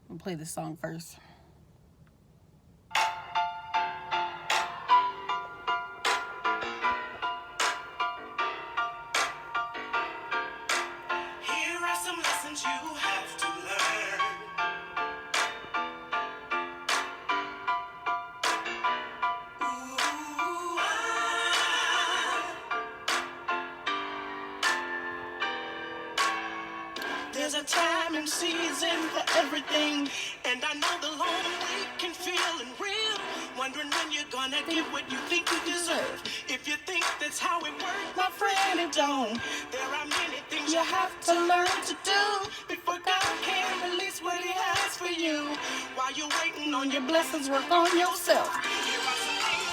I'll play this song first. Here are some lessons you have to learn. Ooh, there's a time and season for everything, and I know the lonely week can feel unreal, wondering when you're gonna get what you think you deserve. If you think that's how it works, my friend, it don't. There are many things you have to learn to do before God can release what He has for you. While you're waiting on your blessings, work on yourself.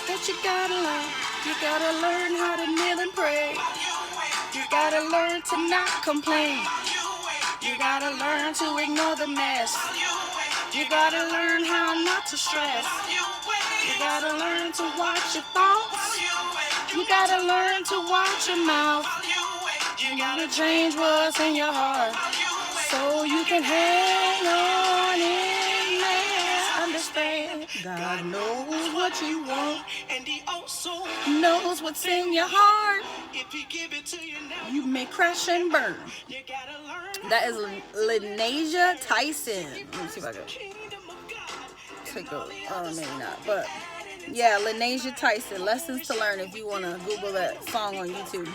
That you gotta learn. You gotta learn how to kneel and pray. You gotta learn to not complain. You gotta learn to ignore the mess. You gotta learn how not to stress. You gotta learn to watch your thoughts. You gotta learn to watch your mouth. You gotta change what's in your heart so you can hang on in there. Understand, God knows what you want, and He also knows what's in your heart. If He give it to you now, you may crash and burn. You gotta learn. That is Lenasia Tyson. Let me see if I can take a, oh, maybe not, but yeah, Lenasia Tyson, Lessons to Learn, if you want to Google that song on YouTube.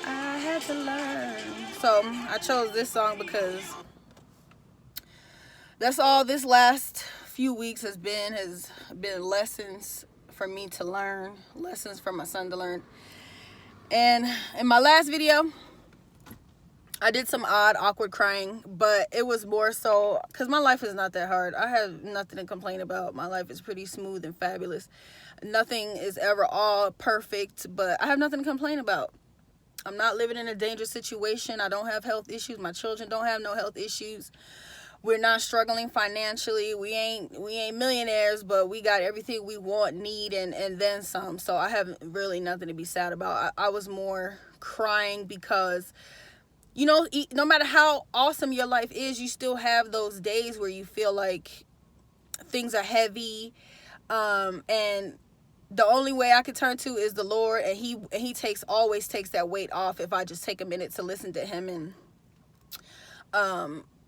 I had to learn. So I chose this song because that's all this last few weeks has been lessons for me to learn, lessons for my son to learn. And in my last video, I did some awkward crying, but it was more so because my life is not that hard. I have nothing to complain about. My life is pretty smooth and fabulous. Nothing is ever all perfect, but I have nothing to complain about. I'm not living in a dangerous situation. I don't have health issues. My children don't have no health issues. We're not struggling financially. We ain't millionaires, but we got everything we want, need, and then some. So I have really nothing to be sad about. I was more crying because, you know, no matter how awesome your life is, you still have those days where you feel like things are heavy, and the only way I could turn to is the Lord, and he always takes that weight off if I just take a minute to listen to Him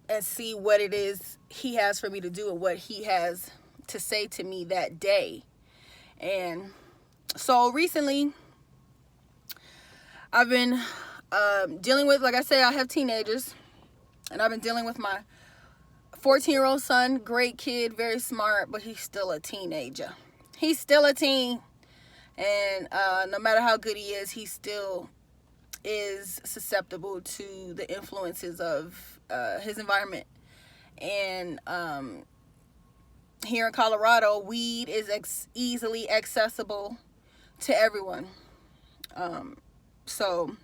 and see what it is He has for me to do and what He has to say to me that day. And so recently, I've been dealing with, like I said, I have teenagers, and I've been dealing with my 14-year-old son, great kid, very smart, but he's still a teenager. He's still a teen, and no matter how good he is, he still is susceptible to the influences of his environment. And here in Colorado, weed is easily accessible to everyone. So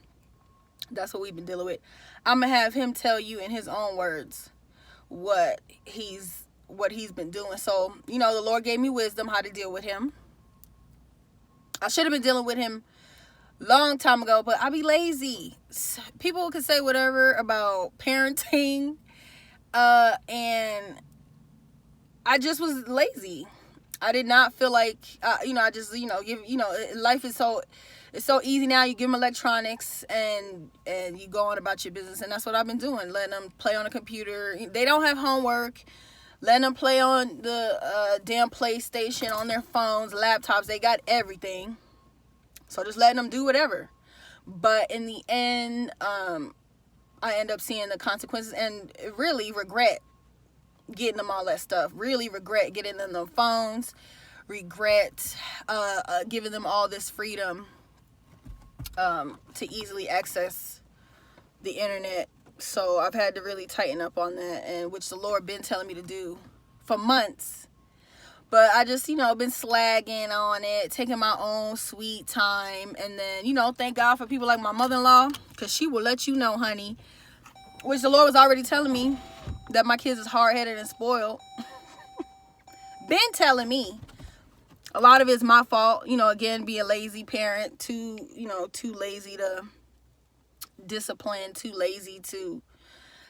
that's what we've been dealing with. I'm gonna have him tell you in his own words what he's been doing. So, you know, the Lord gave me wisdom how to deal with him. I should have been dealing with him long time ago, but I be lazy. People can say whatever about parenting, and I just was lazy. I did not feel like, I just, life is it's so easy now. You give them electronics and you go on about your business, and that's what I've been doing, letting them play on a computer. They don't have homework. Letting them play on the damn PlayStation, on their phones, laptops. They got everything. So just letting them do whatever. But in the end, I end up seeing the consequences and really regret getting them all that stuff. Really regret getting them the phones. Regret giving them all this freedom to easily access the internet. So I've had to really tighten up on that, and which the Lord been telling me to do for months. But I just, been slagging on it, taking my own sweet time. And then, thank God for people like my mother-in-law, because she will let you know, honey, which the Lord was already telling me that my kids is hard-headed and spoiled. Been telling me. A lot of it's my fault, again, being a lazy parent, too lazy to discipline, too lazy to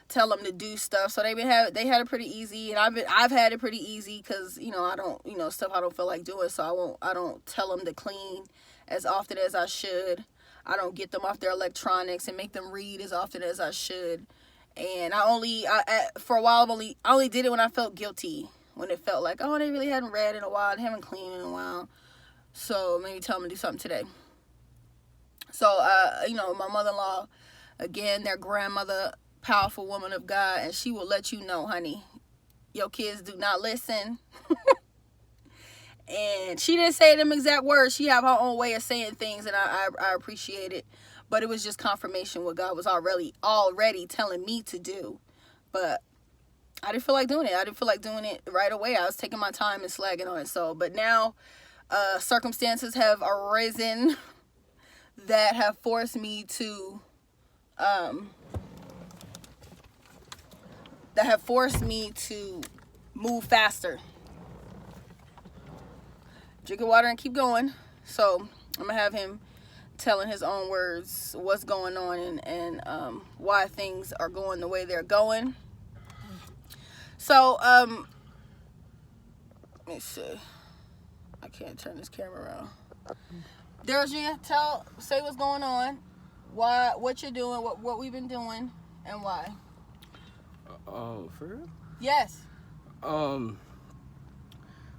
tell them to do stuff. So they had it pretty easy, and I've had it pretty easy because I don't stuff I don't feel like doing. So I don't tell them to clean as often as I should. I don't get them off their electronics and make them read as often as I should. And for a while I only did it when I felt guilty, when it felt like, oh, they really hadn't read in a while, they haven't cleaned in a while, so maybe tell them to do something today. So my mother-in-law, again, their grandmother, powerful woman of God, and she will let you know, honey, your kids do not listen. And she didn't say them exact words. She have her own way of saying things, and I appreciate it. But it was just confirmation what God was already telling me to do. But I didn't feel like doing it. I didn't feel like doing it right away. I was taking my time and slagging on it. So, but now circumstances have arisen that have forced me to move faster. Drinking water and keep going. So I'm gonna have him telling his own words what's going on and why things are going the way they're going. So let me see. I can't turn this camera around. Derja, say what's going on, what you're doing, what we've been doing, and why. For real? Yes.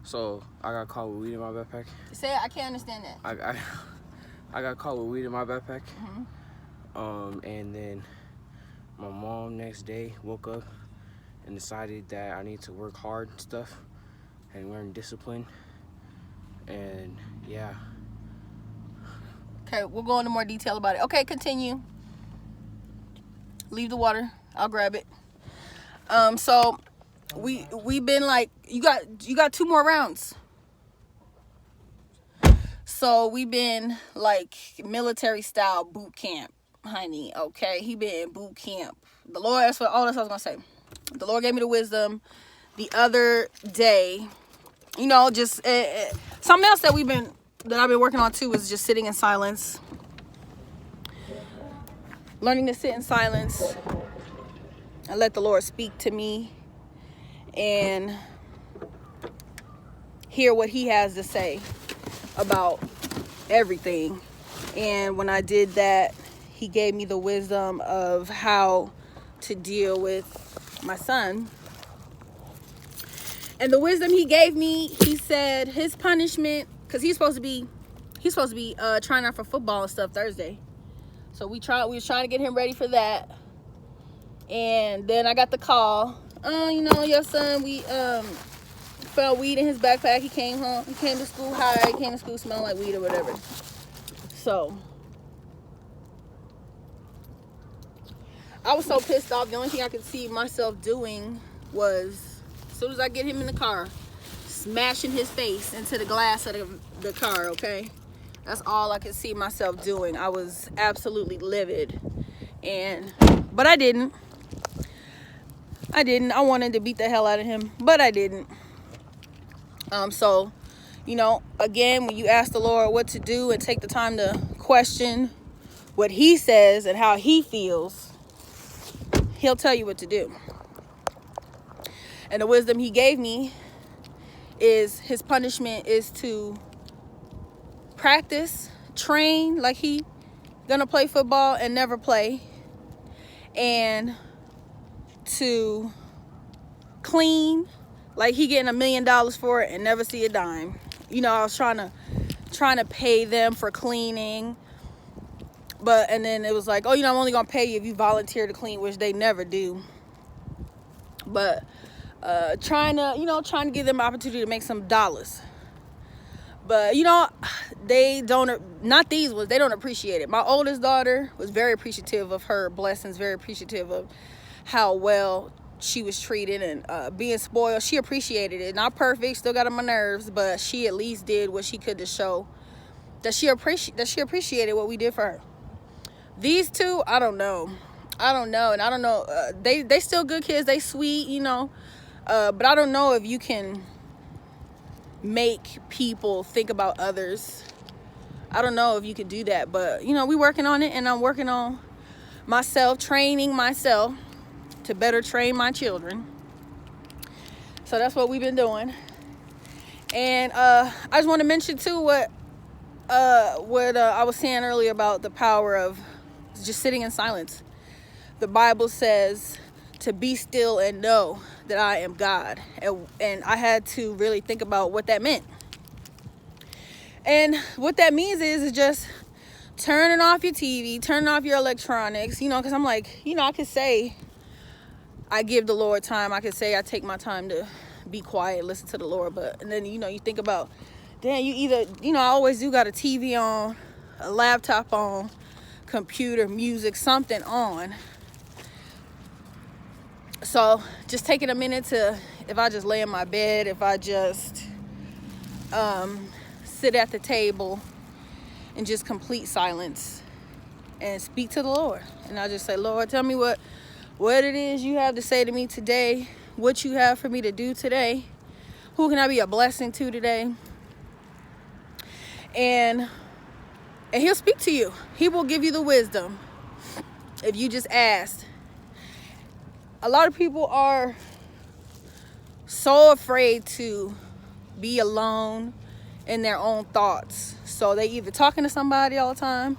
So I got caught with weed in my backpack. Say it, I can't understand that. I got caught with weed in my backpack. Mm-hmm. And then my mom next day woke up and decided that I need to work hard and stuff and learn discipline. And yeah. Okay, we'll go into more detail about it. Okay, continue. Leave the water. I'll grab it. So we've been like, you got 2 more rounds. So we've been like military style boot camp, honey. Okay, he been in boot camp. The Lord, that's all that's what I was gonna say. The Lord gave me the wisdom the other day. Just something else that I've been working on too is just sitting in silence, learning to sit in silence and let the Lord speak to me and hear what he has to say about everything. And when I did that, he gave me the wisdom of how to deal with my son. And the wisdom he gave me, he said his punishment, because he's supposed to be trying out for football and stuff Thursday. So we was trying to get him ready for that. And then I got the call. Your son, we found weed in his backpack. He came home. He came to school high. He came to school smelling like weed or whatever. So I was so pissed off. The only thing I could see myself doing was, as soon as I get him in the car, smashing his face into the glass of the car, okay? That's all I could see myself doing. I was absolutely livid. But I didn't. I wanted to beat the hell out of him, but I didn't. So, again, when you ask the Lord what to do and take the time to question what he says and how he feels, he'll tell you what to do. And the wisdom he gave me is his punishment is to practice, train like he gonna play football and never play, and to clean like he getting $1 million for it and never see a dime. I was trying to pay them for cleaning, and then it was like, I'm only gonna pay you if you volunteer to clean, which they never do. But trying to give them an opportunity to make some dollars. But they don't appreciate it. My oldest daughter was very appreciative of her blessings, very appreciative of how well she was treated and being spoiled. She appreciated it. Not perfect, still got on my nerves, but she at least did what she could to show that she appreciated what we did for her. These two, I don't know, and I don't know. They still good kids. They sweet, but I don't know if you can make people think about others. I don't know if you could do that, but we working on it, and I'm working on myself, training myself to better train my children. So that's what we've been doing. And I just want to mention too what I was saying earlier about the power of just sitting in silence. The Bible says to be still and know that I am God. And I had to really think about what that meant. And what that means is just turning off your TV, turning off your electronics, because I'm like, I could say I give the Lord time. I could say I take my time to be quiet, listen to the Lord. And then, you think about, damn, you either, I always do got a TV on, a laptop on, computer, music, something on. So just taking a minute to, if I just lay in my bed, if I just sit at the table and just complete silence and speak to the Lord. And I just say, Lord, tell me what it is you have to say to me today, what you have for me to do today, who can I be a blessing to today? And he'll speak to you. He will give you the wisdom if you just ask. A lot of people are so afraid to be alone in their own thoughts. So they either talking to somebody all the time,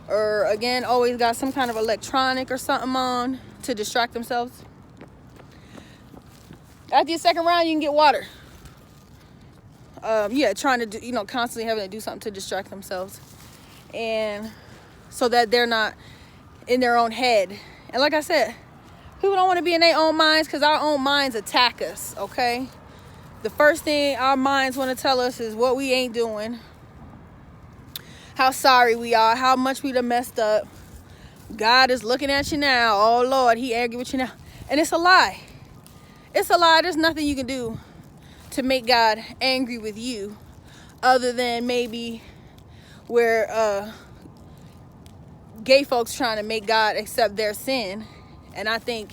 or again, always got some kind of electronic or something on to distract themselves. After your second round, you can get water. Trying to do, constantly having to do something to distract themselves. And so that they're not in their own head. And like I said, people don't want to be in their own minds because our own minds attack us, okay? The first thing our minds want to tell us is what we ain't doing, how sorry we are, how much we done messed up. God is looking at you now. Oh, Lord, he angry with you now. And it's a lie. It's a lie. There's nothing you can do to make God angry with you other than maybe where gay folks trying to make God accept their sin. And I think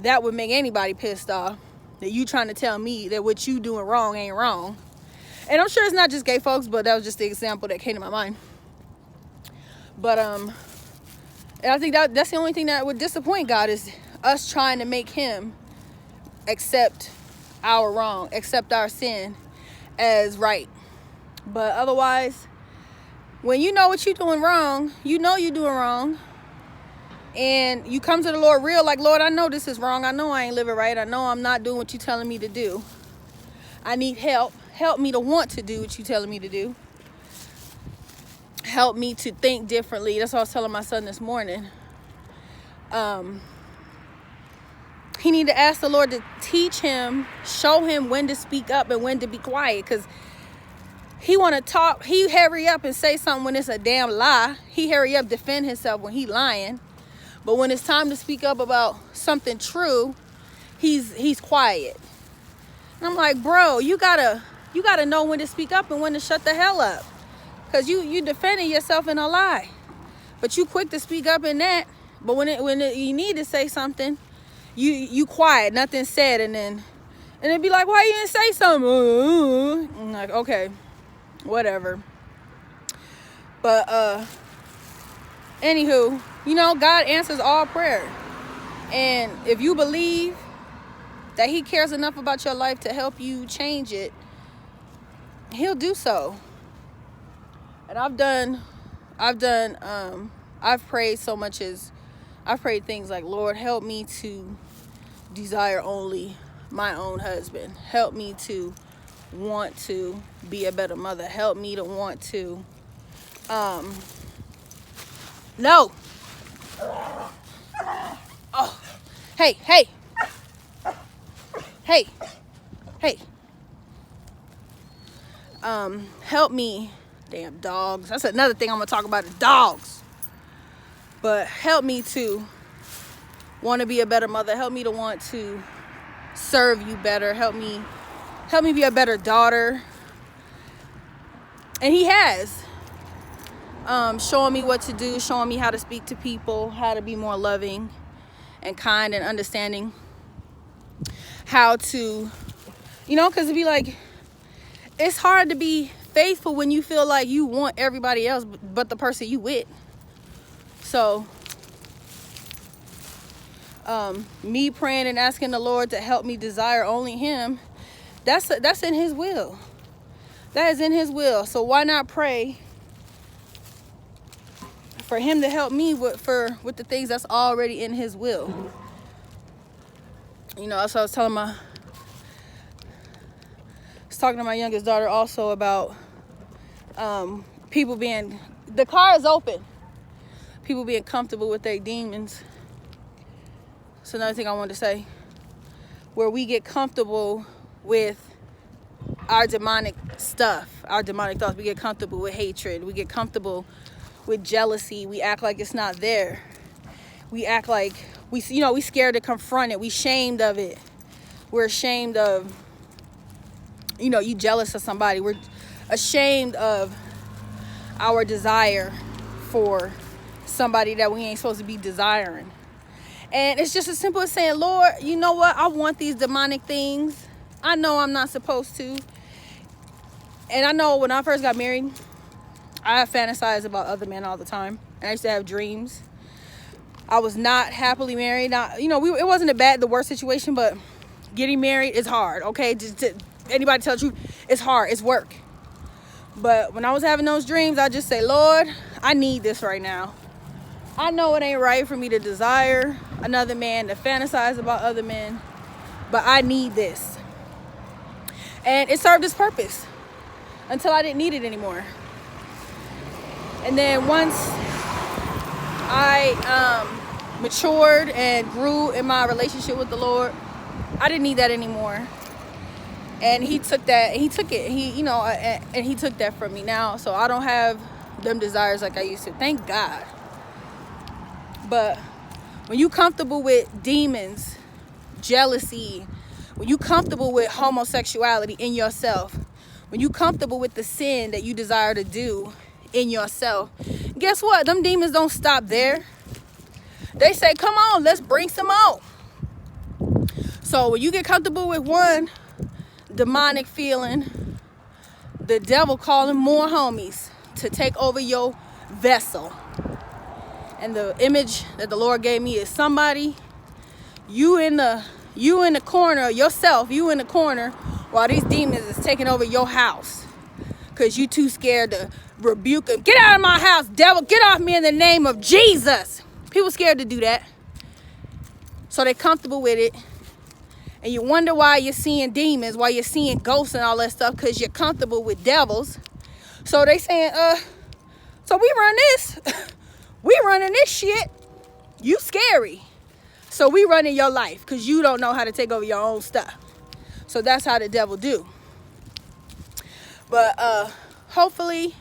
that would make anybody pissed off, that you trying to tell me that what you doing wrong ain't wrong. And I'm sure it's not just gay folks, but that was just the example that came to my mind. But and I think that's the only thing that would disappoint God, is us trying to make him accept our wrong, accept our sin as right. But otherwise, when you know what you're doing wrong, you know you're doing wrong, and you come to the Lord real, like, Lord, I know this is wrong. I know I ain't living right. I know I'm not doing what you're telling me to do. I need help. Help me to want to do what you're telling me to do. Help me to think differently. That's what I was telling my son this morning. He need to ask the Lord to teach him, show him when to speak up and when to be quiet, because he want to talk. He hurry up and say something when it's a damn lie. He hurry up defend himself when he lying. But when it's time to speak up about something true, he's quiet. And I'm like, bro, you gotta know when to speak up and when to shut the hell up, because you defending yourself in a lie. But you quick to speak up in that. But when you need to say something, you quiet, nothing said, and it'd be like, why you didn't say something? I'm like, okay, whatever. But anywho, God answers all prayer. And if you believe that he cares enough about your life to help you change it, he'll do so. And I've prayed so much as I've prayed things like, Lord, help me to desire only my own husband. Help me to want to be a better mother. Help me to want to no. Oh. Hey. Help me. Damn dogs. That's another thing I'm gonna talk about, is dogs. But help me to want to be a better mother. Help me to want to serve you better. Help me be a better daughter. And he has. Showing me what to do, showing me how to speak to people, how to be more loving and kind and understanding. How to, because it'd be like, it's hard to be faithful when you feel like you want everybody else but the person you with. So, me praying and asking the Lord to help me desire only him, that's in his will. That is in his will. So why not pray for him to help me with the things that's already in his will? You know, so I was talking to my youngest daughter also about people being, the car is open, people being comfortable with their demons. That's another thing I wanted to say, where we get comfortable with our demonic stuff, our demonic thoughts. We get comfortable with hatred, we get comfortable with jealousy. We act like it's not there. We act like we scared to confront it. We ashamed of it. We're ashamed of, you jealous of somebody. We're ashamed of our desire for somebody that we ain't supposed to be desiring. And it's just as simple as saying, Lord, you know what? I want these demonic things. I know I'm not supposed to. And I know when I first got married, I fantasized about other men all the time. And I used to have dreams. I was not happily married. It wasn't the worst situation, but getting married is hard, okay? Just to anybody tell the truth, it's hard, it's work. But when I was having those dreams, I just say, Lord, I need this right now. I know it ain't right for me to desire another man, to fantasize about other men, but I need this. And it served its purpose until I didn't need it anymore. And then once I matured and grew in my relationship with the Lord, I didn't need that anymore. And he took that, and he took that from me now. So I don't have them desires like I used to. Thank God. But when you comfortable with demons, jealousy, when you comfortable with homosexuality in yourself, when you comfortable with the sin that you desire to do in yourself, guess what? Them demons don't stop there. They say, come on, let's bring some out. So when you get comfortable with one demonic feeling, the devil calling more homies to take over your vessel. And the image that the Lord gave me is somebody, you in the corner, yourself, you in the corner, while these demons is taking over your house. Because you too scared to rebuke them. Get out of my house, devil. Get off me in the name of Jesus. People scared to do that. So they're comfortable with it. And you wonder why you're seeing demons, why you're seeing ghosts and all that stuff, because you're comfortable with devils. So they saying, so we run this. We running this shit. You scary. So we running your life because you don't know how to take over your own stuff. So that's how the devil do. But hopefully,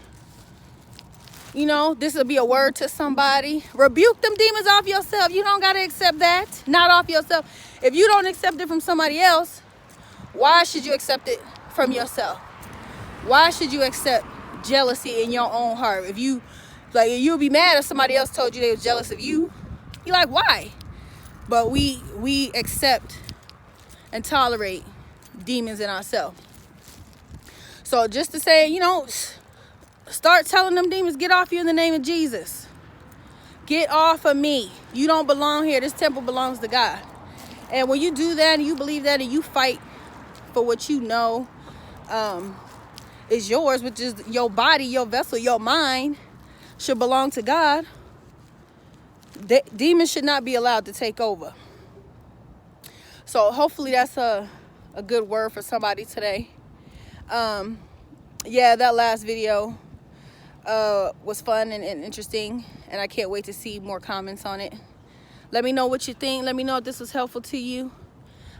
this will be a word to somebody. Rebuke them demons off yourself. You don't got to accept that. Not off yourself. If you don't accept it from somebody else, why should you accept it from yourself? Why should you accept jealousy in your own heart? If you'll be mad if somebody else told you they was jealous of you. You're like, why? But we accept and tolerate demons in ourselves. So just to say, start telling them demons, get off you in the name of Jesus. Get off of me. You don't belong here. This temple belongs to God. And when you do that and you believe that and you fight for what you know is yours, which is your body, your vessel, your mind, should belong to God, demons should not be allowed to take over. So hopefully that's a good word for somebody today. Yeah, that last video was fun and interesting, and I can't wait to see more comments on it. Let me know what you think. Let me know if this was helpful to you.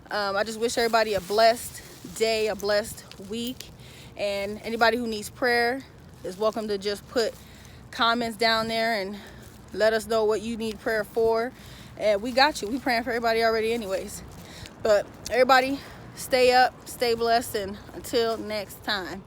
I just wish everybody a blessed day, a blessed week, and anybody who needs prayer is welcome to just put comments down there and let us know what you need prayer for, and we got you. We praying for everybody already anyways. But everybody stay up, stay blessed, and until next time.